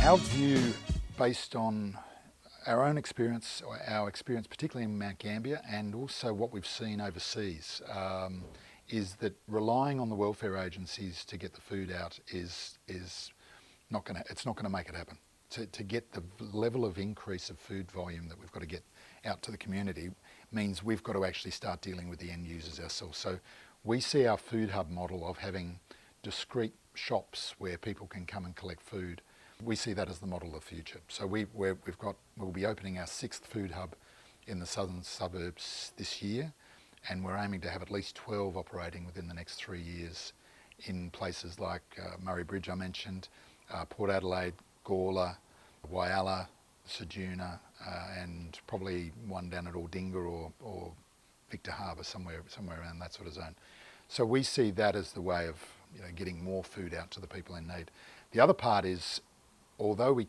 Our view, based on our own experience, or our experience particularly in Mount Gambier, and also what we've seen overseas, is that relying on the welfare agencies to get the food out is not going to make it happen. To get the level of increase of food volume that we've got to get out to the community means we've got to actually start dealing with the end users ourselves. So we see our food hub model of having discrete shops where people can come and collect food. We see that as the model of the future. So we'll be opening our 6th food hub in the southern suburbs this year, and we're aiming to have at least 12 operating within the next 3 years in places like Murray Bridge I mentioned, Port Adelaide, Gawler, Whyalla, Ceduna, and probably one down at Aldinga or Victor Harbour, somewhere around that sort of zone. So we see that as the way of getting more food out to the people in need. The other part is, although we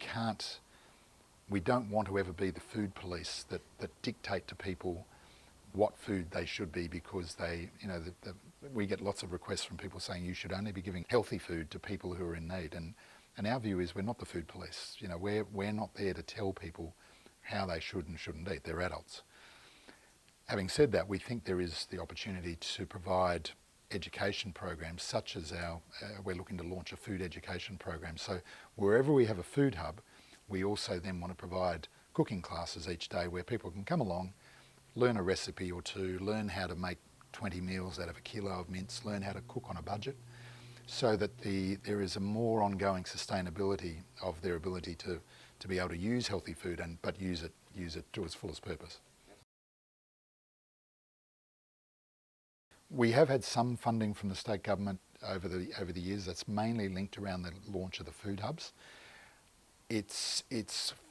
don't want to ever be the food police that dictate to people what food they should be, because we get lots of requests from people saying you should only be giving healthy food to people who are in need. And our view is we're not the food police. We're not there to tell people how they should and shouldn't eat. They're adults. Having said that, we think there is the opportunity to provide education programs such as we're looking to launch a food education program. So wherever we have a food hub, we also then want to provide cooking classes each day where people can come along, learn a recipe or two, learn how to make 20 meals out of a kilo of mince, learn how to cook on a budget, so that there is a more ongoing sustainability of their ability to be able to use healthy food but use it to its fullest purpose. We have had some funding from the state government over the years that's mainly linked around the launch of the food hubs. It's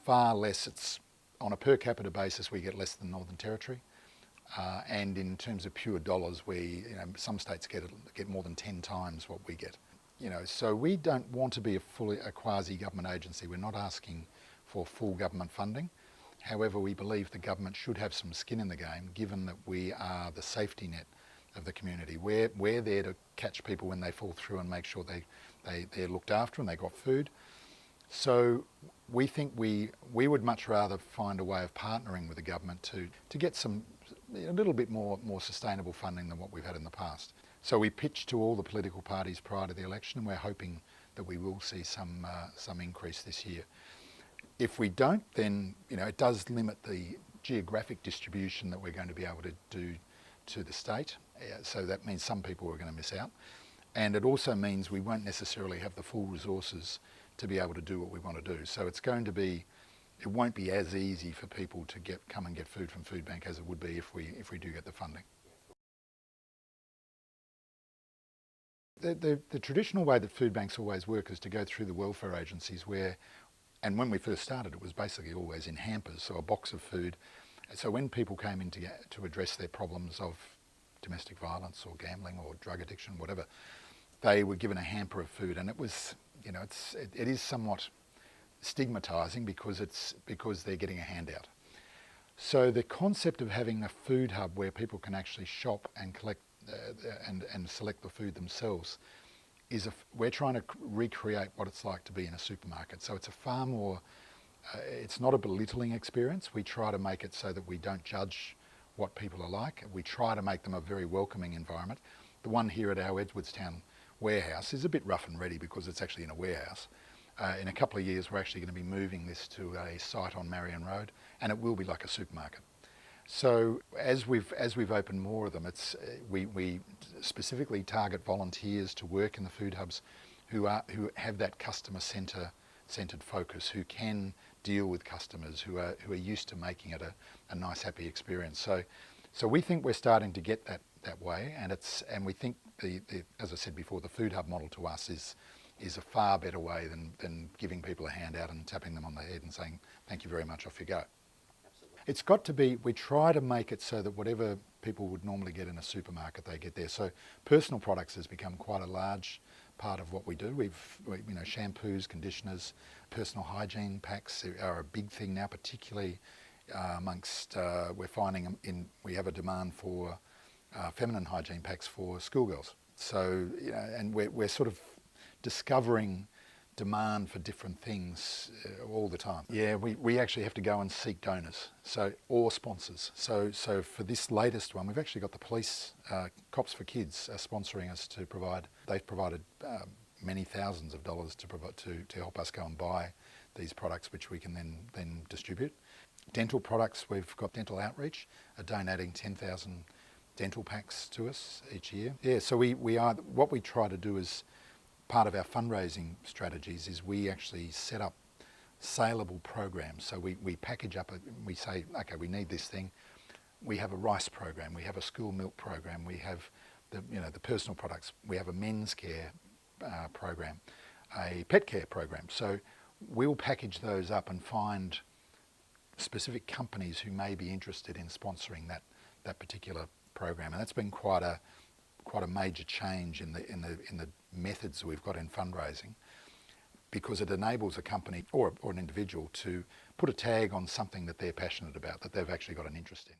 far less. It's on a per capita basis we get less than Northern Territory, and in terms of pure dollars, some states get more than 10 times what we get. So we don't want to be a quasi-government agency. We're not asking for full government funding. However, we believe the government should have some skin in the game, given that we are the safety net of the community. We're there to catch people when they fall through and make sure they're looked after and they got food. So we think we would much rather find a way of partnering with the government to get a little bit more sustainable funding than what we've had in the past. So we pitched to all the political parties prior to the election, and we're hoping that we will see some increase this year. If we don't, then it does limit the geographic distribution that we're going to be able to do to the state. So that means some people are going to miss out. And it also means we won't necessarily have the full resources to be able to do what we want to do. So it won't be as easy for people to come and get food from Foodbank as it would be if we do get the funding. The traditional way that food banks always work is to go through the welfare agencies and when we first started, it was basically always in hampers, so a box of food. So when people came in to address their problems of domestic violence or gambling or drug addiction, whatever, they were given a hamper of food, and it is somewhat stigmatising because they're getting a handout. So the concept of having a food hub where people can actually shop and collect and select the food themselves we're trying to recreate what it's like to be in a supermarket. So it's a far more it's not a belittling experience. We try to make it so that we don't judge what people are like. We try to make them a very welcoming environment. The one here at our Edwardstown warehouse is a bit rough and ready because it's actually in a warehouse. In a couple of years, we're actually going to be moving this to a site on Marion Road, and it will be like a supermarket. So as we've opened more of them, we specifically target volunteers to work in the food hubs who have that customer centred focus, who can deal with customers, who are used to making it a nice, happy experience. So we think we're starting to get that way, and we think as I said before, the food hub model to us is a far better way than giving people a handout and tapping them on the head and saying thank you very much, off you go. It's got to be, we try to make it so that whatever people would normally get in a supermarket, they get there. So personal products has become quite a large part of what we do. Shampoos, conditioners, personal hygiene packs are a big thing now, particularly amongst, we're finding we have a demand for feminine hygiene packs for schoolgirls. So, and we're sort of discovering demand for different things all the time. Yeah, we actually have to go and seek donors, or sponsors. So for this latest one, we've actually got the police, Cops for Kids, are sponsoring us to provide. They've provided many thousands of dollars to provide to help us go and buy these products, which we can then distribute. Dental products, we've got Dental Outreach are donating 10,000 dental packs to us each year. Yeah, so what we try to do is, part of our fundraising strategies is we actually set up saleable programs. So we package up, we say, okay, we need this thing. We have a rice program, we have a school milk program, we have the personal products, we have a men's care program, a pet care program. So we'll package those up and find specific companies who may be interested in sponsoring that particular program, and that's been quite a major change in the methods we've got in fundraising, because it enables a company or an individual to put a tag on something that they're passionate about, that they've actually got an interest in.